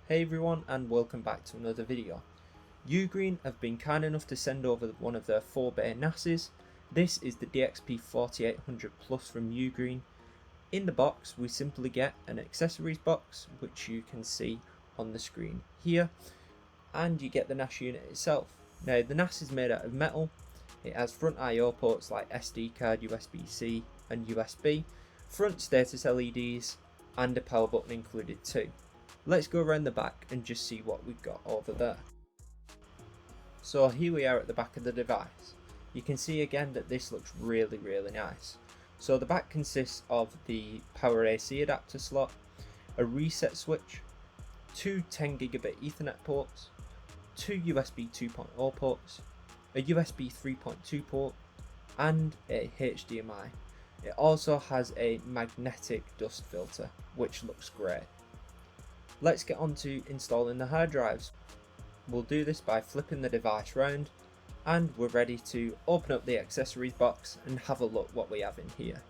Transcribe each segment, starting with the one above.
Hey everyone, and welcome back to another video. UGREEN have been kind enough to send over one of their 4-bay NASs. This is the DXP4800 Plus from UGREEN. In the box we simply get an accessories box, which you can see on the screen here, and you get the NAS unit itself. Now the NAS is made out of metal. It has front I/O ports like SD card, USB-C and USB, front status LEDs and a power button included too. Let's go around the back and just see what we've got over there. So here we are at the back of the device. You can see again that this looks really nice. So the back consists of the power AC adapter slot, a reset switch, two 10 gigabit Ethernet ports, two USB 2.0 ports, a USB 3.2 port and a HDMI. It also has a magnetic dust filter, which looks great. Let's get on to installing the hard drives. We'll do this by flipping the device round, and we're ready to open up the accessories box and have a look what we have in here.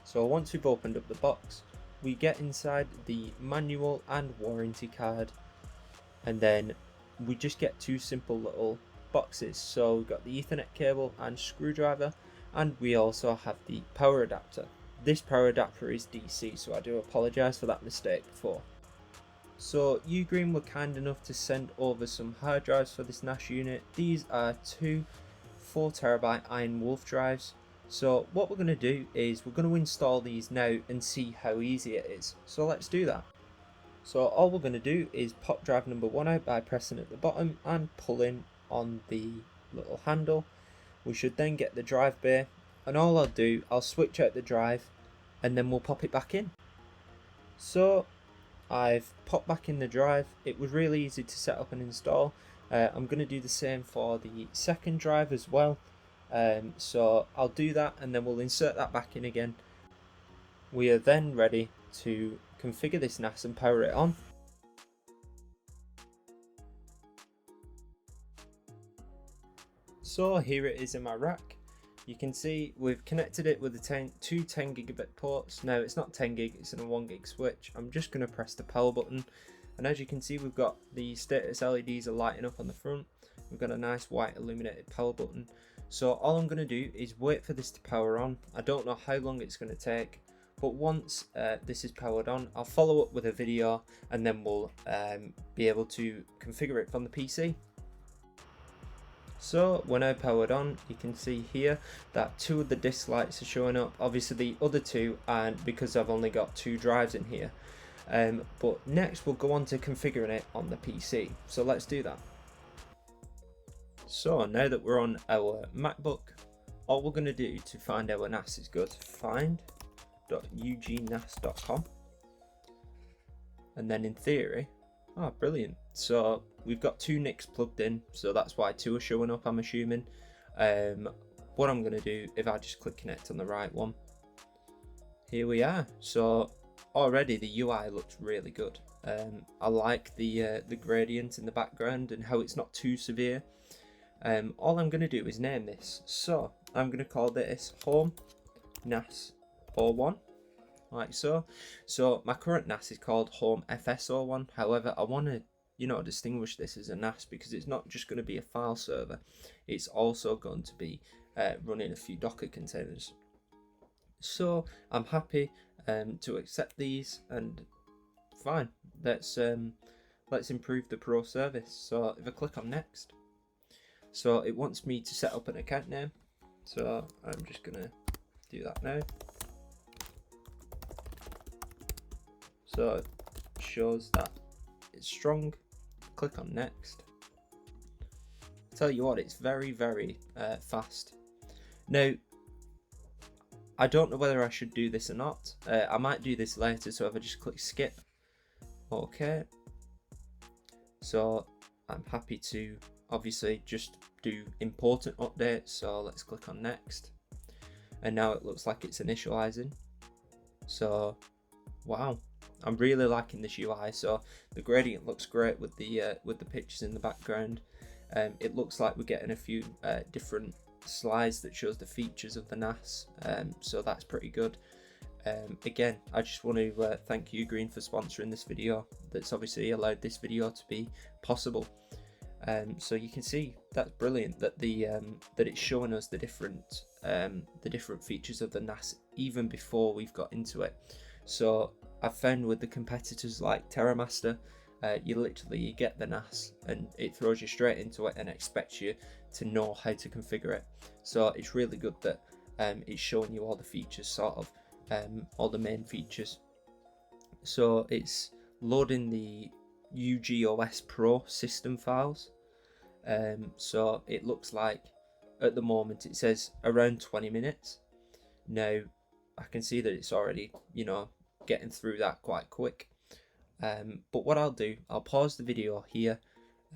So once we've opened up the box, we get inside the manual and warranty card, and then we just get two simple little boxes. So we've got the Ethernet cable and screwdriver, and we also have the power adapter. This power adapter is DC, so I do apologise for that mistake before. So UGREEN were kind enough to send over some hard drives for this NAS unit. These are two 4TB Iron Wolf drives. So what we're going to do is we're going to install these now and see how easy it is. So let's do that. So all we're going to do is pop drive number 1 out by pressing at the bottom and pulling on the little handle. We should then get the drive bay, and all I'll do, I'll switch out the drive and then we'll pop it back in. So I've popped back in the drive. It was really easy to set up and install. I'm going to do the same for the second drive as well. So I'll do that and then we'll insert that back in again. We are then ready to configure this NAS and power it on. So here it is in my rack. You can see we've connected it with the two 10 gigabit ports. Now it's not 10 gig, it's in a 1 gig switch. I'm just going to press the power button, and as you can see we've got the status LEDs are lighting up on the front. We've got a nice white illuminated power button. So all I'm going to do is wait for this to power on. I don't know how long it's going to take, but once this is powered on, I'll follow up with a video and then we'll be able to configure it from the PC. So when I powered on, you can see here that 2 of the disk lights are showing up. Obviously the other 2 aren't, because I've only got 2 drives in here. But next we'll go on to configuring it on the PC. So let's do that. So now that we're on our MacBook, all we're going to do to find our NAS is go to find.ugnas.com, and then in theory, oh brilliant, so we've got 2 NICs plugged in, so that's why 2 are showing up, I'm assuming. What I'm going to do, if I just click connect on the right one, here we are. So already the UI looks really good. I like the gradient in the background and how it's not too severe. All I'm going to do is name this. So I'm going to call this Home NAS 01, like so. So my current NAS is called Home FS01. However, I want to distinguish this as a NAS because it's not just going to be a file server. It's also going to be running a few Docker containers. So I'm happy to accept these, and fine. Let's improve the pro service. So if I click on next, so it wants me to set up an account name. So I'm just gonna do that now. So it shows that it's strong. Click on next. Tell you what, it's very fast. Now I don't know whether I should do this or not. I might do this later, so if I just click skip, okay. So I'm happy to obviously just do important updates, so let's click on next, and now it looks like it's initializing. So wow, I'm really liking this UI. So the gradient looks great with the pictures in the background. It looks like we're getting a few different slides that shows the features of the NAS, so that's pretty good. Again, I just want to thank UGREEN for sponsoring this video. That's obviously allowed this video to be possible. So you can see that's brilliant that that it's showing us the different features of the NAS even before we've got into it. So I've found with the competitors like TerraMaster, you get the NAS and it throws you straight into it and expects you to know how to configure it. So it's really good that it's showing you all the features, sort of all the main features. So it's loading the UGOS Pro system files. So it looks like at the moment it says around 20 minutes. Now I can see that it's already, you know, getting through that quite quick. But what I'll do, I'll pause the video here,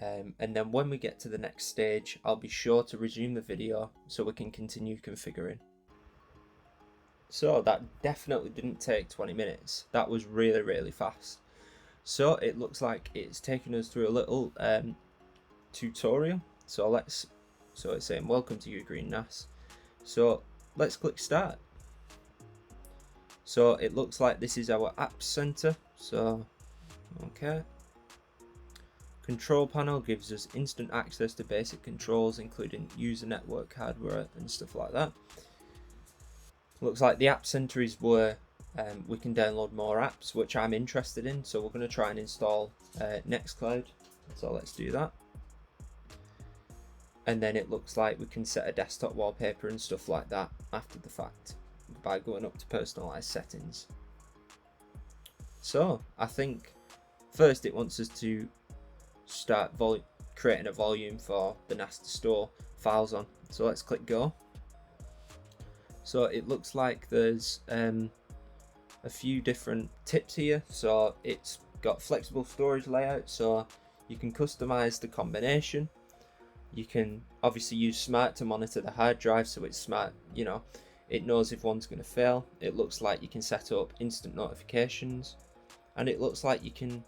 and then when we get to the next stage, I'll be sure to resume the video so we can continue configuring. So that definitely didn't take 20 minutes. That was really, really fast. So it looks like it's taken us through a little tutorial. So it's saying welcome to UGREENNAS. So let's click start. So it looks like this is our app center. So okay. Control panel gives us instant access to basic controls, including user network hardware and stuff like that. Looks like the app center is where we can download more apps, which I'm interested in. So we're going to try and install Nextcloud. So let's do that. And then it looks like we can set a desktop wallpaper and stuff like that after the fact by going up to personalized settings. So I think first it wants us to start creating a volume for the NAS to store files on. So let's click go. So it looks like there's a few different tips here. So it's got flexible storage layout, so you can customize the combination. You can obviously use smart to monitor the hard drive, so it's smart, you know, it knows if one's going to fail. It looks like you can set up instant notifications, and it looks like you can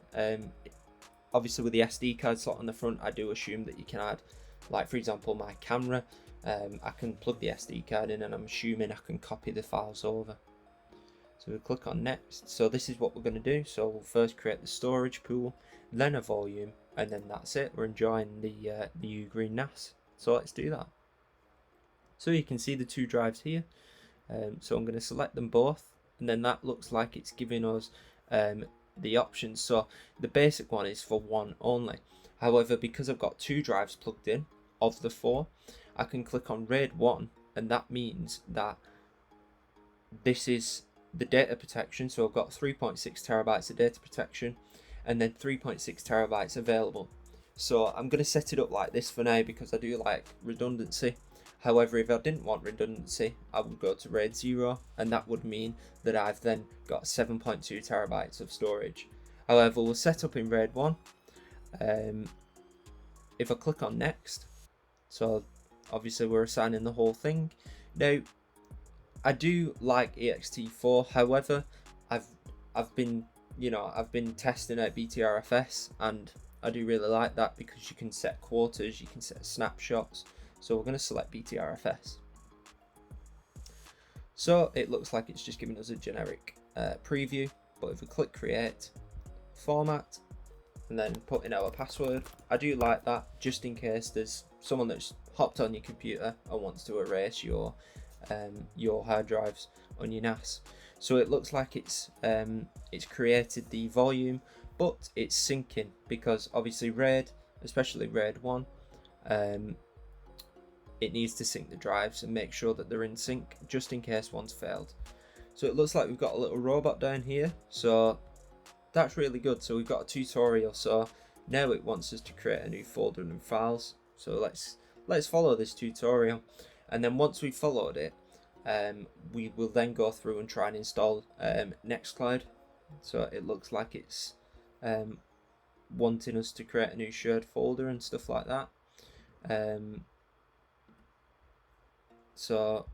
obviously with the SD card slot on the front, I do assume that you can add, like for example my camera, I can plug the SD card in and I'm assuming I can copy the files over. So we'll click on next. So this is what we're going to do. So we'll first create the storage pool, then a volume, and then that's it. We're enjoying the UGREENNAS. So let's do that. So you can see the two drives here. So I'm going to select them both, and then that looks like it's giving us the options. So the basic one is for one only. However, because I've got two drives plugged in of the 4, I can click on RAID 1, and that means that this is the data protection. So I've got 3.6 terabytes of data protection and then 3.6 terabytes available. So I'm going to set it up like this for now because I do like redundancy. However, if I didn't want redundancy, I would go to RAID 0, and that would mean that I've then got 7.2 terabytes of storage. However, we'll set up in RAID 1. If I click on next, so obviously we're assigning the whole thing. Now, I do like ext4. However, I've been testing out BTRFS, and I do really like that because you can set quarters, you can set snapshots. So we're going to select BTRFS. So it looks like it's just giving us a generic preview, but if we click create, format, and then put in our password, I do like that just in case there's someone that's hopped on your computer and wants to erase your hard drives on your NAS. So it looks like it's created the volume, but it's syncing because obviously RAID, especially RAID 1, it needs to sync the drives and make sure that they're in sync just in case one's failed. So it looks like we've got a little robot down here, so that's really good. So we've got a tutorial, so now it wants us to create a new folder and files. So let's follow this tutorial, and then once we've followed it, we will then go through and try and install Nextcloud. So it looks like it's wanting us to create a new shared folder and stuff like that. So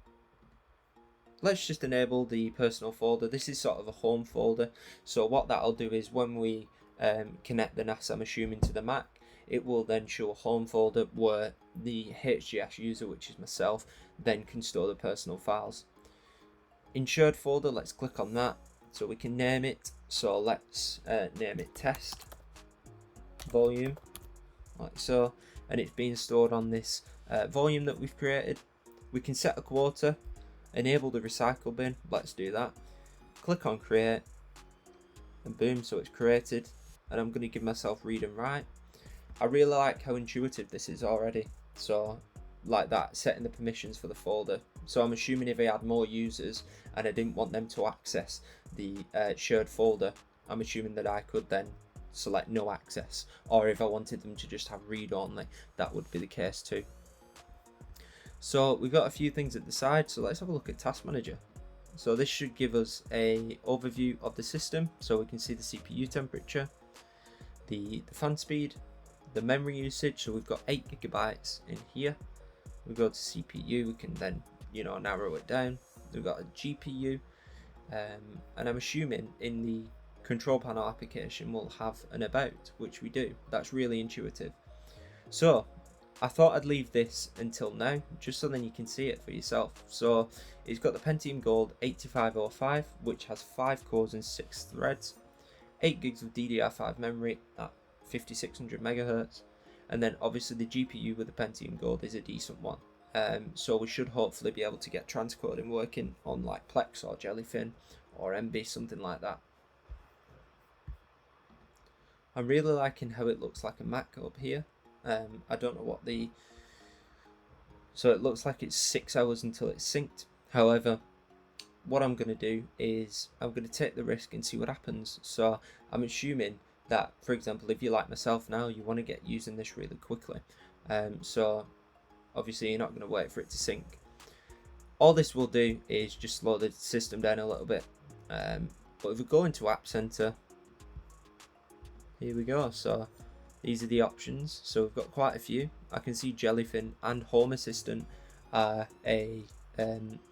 let's just enable the personal folder. This is sort of a home folder. So what that'll do is when we connect the NAS, I'm assuming, to the Mac, it will then show a home folder where the HGS user, which is myself, then can store the personal files. in shared folder, let's click on that so we can name it. So let's name it test volume, like so, and it's being stored on this volume that we've created. We can set a quota, enable the recycle bin, let's do that. Click on create, and boom, so it's created, and I'm going to give myself read and write. I really like how intuitive this is already, so like that, setting the permissions for the folder. So I'm assuming if I had more users and I didn't want them to access the shared folder, I'm assuming that I could then select no access, or if I wanted them to just have read only, that would be the case too. So we've got a few things at the side, so let's have a look at Task Manager. So this should give us a overview of the system, so we can see the CPU temperature, the fan speed, the memory usage. So we've got 8 GB in here. We go to CPU, we can then narrow it down. We've got a GPU, and I'm assuming in the control panel application we'll have an about, which we do. That's really intuitive. So I thought I'd leave this until now, just so then you can see it for yourself. So it's got the Pentium Gold 8505, which has 5 cores and 6 threads, 8 gigs of DDR5 memory at 5600 MHz, and then obviously the GPU with the Pentium Gold is a decent one. So we should hopefully be able to get transcoding working on like Plex or Jellyfin or MB, something like that. I'm really liking how it looks like a Mac up here. I don't know what so it looks like it's 6 hours until it's synced. However, what I'm going to do is I'm going to take the risk and see what happens. So I'm assuming that, for example, if you're like myself now, you want to get using this really quickly. So obviously you're not going to wait for it to sync. All this will do is just slow the system down a little bit. But if we go into App Center, here we go. So these are the options. So we've got quite a few. I can see Jellyfin and Home Assistant are a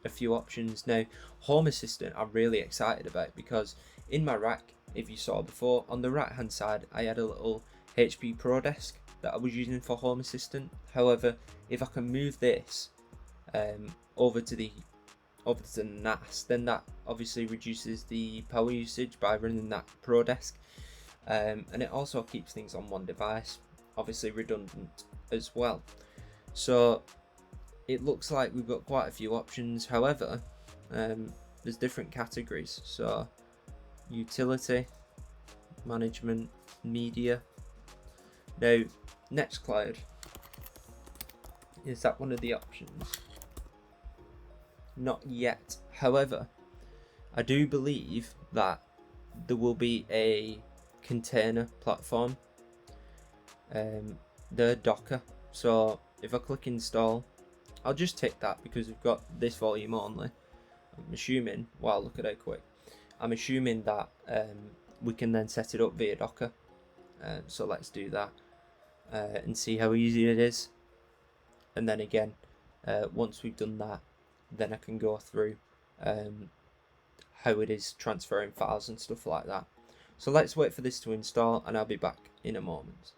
few options. Now, Home Assistant I'm really excited about, because in my rack, if you saw before, on the right hand side I had a little HP Pro Desk that I was using for Home Assistant. However, if I can move this over to the NAS, then that obviously reduces the power usage by running that Pro Desk. And it also keeps things on one device, obviously redundant as well. So it looks like we've got quite a few options. However, there's different categories. So utility, management, media. Now Nextcloud, is that one of the options? Not yet. However, I do believe that there will be a container platform, the Docker. So if I click install, I'll just tick that because we've got this volume only. I'm assuming, wow, look at how quick. I'm assuming that we can then set it up via Docker. So let's do that and see how easy it is. And then again, once we've done that, then I can go through how it is transferring files and stuff like that. So let's wait for this to install, and I'll be back in a moment.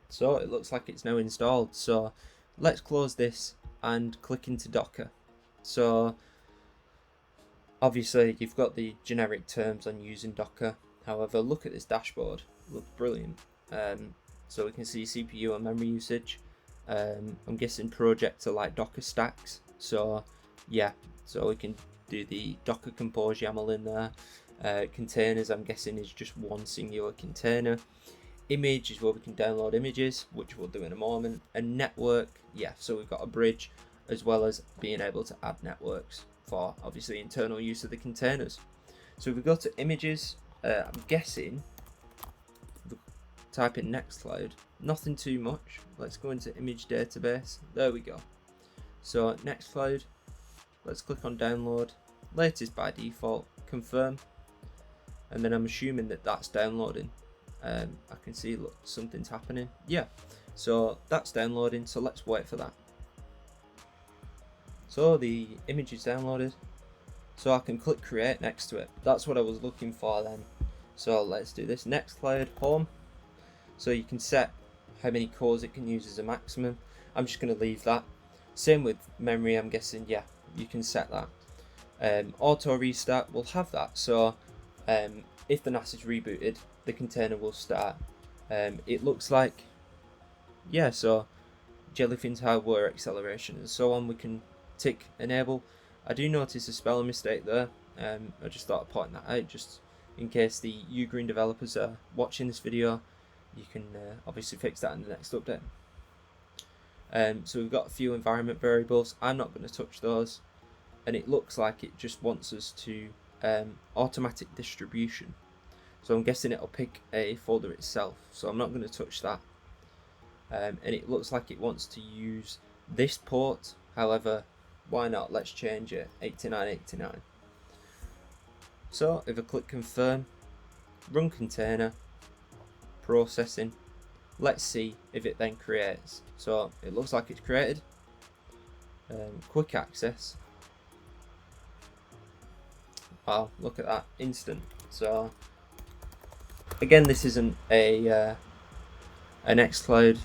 So it looks like it's now installed. So let's close this and click into Docker. So obviously you've got the generic terms on using Docker. However, look at this dashboard, it looks brilliant. So we can see CPU and memory usage. I'm guessing projects are like Docker stacks. So yeah, so we can do the Docker Compose YAML in there. Containers, I'm guessing, is just one singular container. Image is where we can download images, which we'll do in a moment. And network, yeah, so we've got a bridge, as well as being able to add networks for obviously internal use of the containers. So if we go to images, I'm guessing, type in Nextcloud, nothing too much. Let's go into image database. There we go. So Nextcloud, let's click on download, latest by default, confirm, and then I'm assuming that that's downloading. I can see, look, something's happening. Yeah, so that's downloading, so let's wait for that. So the image is downloaded, so I can click create next to it. That's what I was looking for then. So let's do this. Nextcloud home, so you can set how many cores it can use as a maximum. I'm just going to leave that. Same with memory, I'm guessing, yeah, you can set that. Auto restart will have that, so if the NAS is rebooted, the container will start. It looks like, yeah, so jellyfin's hardware acceleration and so on, we can tick enable. I do notice a spelling mistake there. I just thought I'd point that out just in case the UGREEN developers are watching this video. You can obviously fix that in the next update. So we've got a few environment variables. I'm not going to touch those, and it looks like it just wants us to automatic distribution. So I'm guessing it'll pick a folder itself, so I'm not going to touch that. And it looks like it wants to use this port. However, why not? Let's change it, 8989. So if I click confirm, run container, processing, let's see if it then creates. So it looks like it's created. Quick access. Wow, look at that, instant. So again, this isn't a an Nextcloud,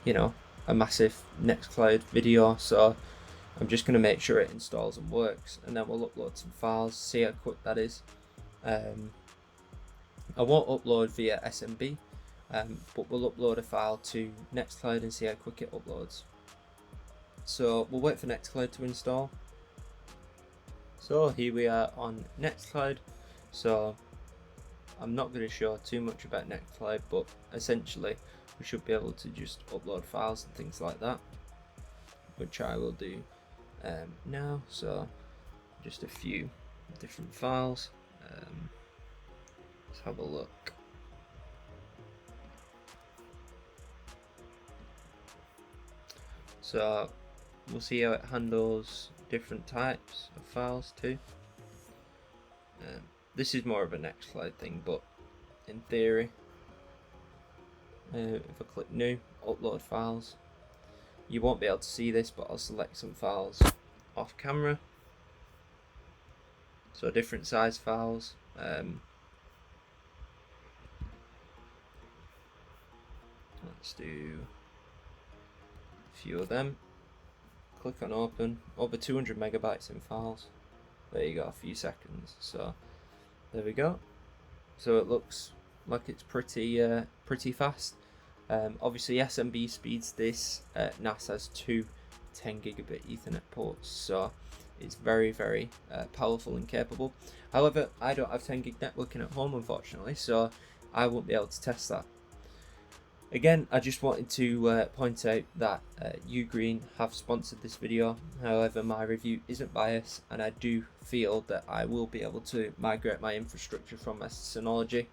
you know, a massive Nextcloud video, so I'm just going to make sure it installs and works, and then we'll upload some files, see how quick that is. I won't upload via SMB, but we'll upload a file to Nextcloud and see how quick it uploads. So we'll wait for Nextcloud to install. So here we are on Nextcloud. So I'm not going to show too much about Nextcloud, but essentially we should be able to just upload files and things like that, which I will do now. So just a few different files. Let's have a look. So we'll see how it handles different types of files too. This is more of a Nextcloud thing, but in theory, if I click new, upload files, you won't be able to see this, but I'll select some files off camera. So different size files. Let's do a few of them. Click on open. Over 200 megabytes in files. There you go, a few seconds. So there we go. So it looks like it's pretty fast. Obviously SMB speeds this. NAS has two 10 gigabit Ethernet ports, so it's very powerful and capable. However, I don't have 10 gig networking at home, unfortunately, so I won't be able to test that. Again, I just wanted to point out that UGREEN have sponsored this video. However, my review isn't biased, and I do feel that I will be able to migrate my infrastructure from my Synology,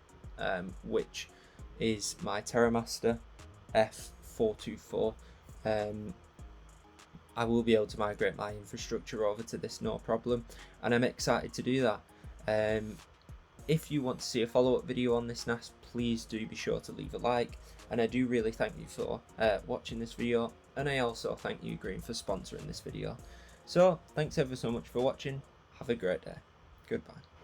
which is my TerraMaster F424. I will be able to migrate my infrastructure over to this, no problem, and I'm excited to do that. If you want to see a follow-up video on this NAS, please do be sure to leave a like, and I do really thank you for watching this video, and I also thank UGREEN for sponsoring this video. So thanks ever so much for watching. Have a great day. Goodbye.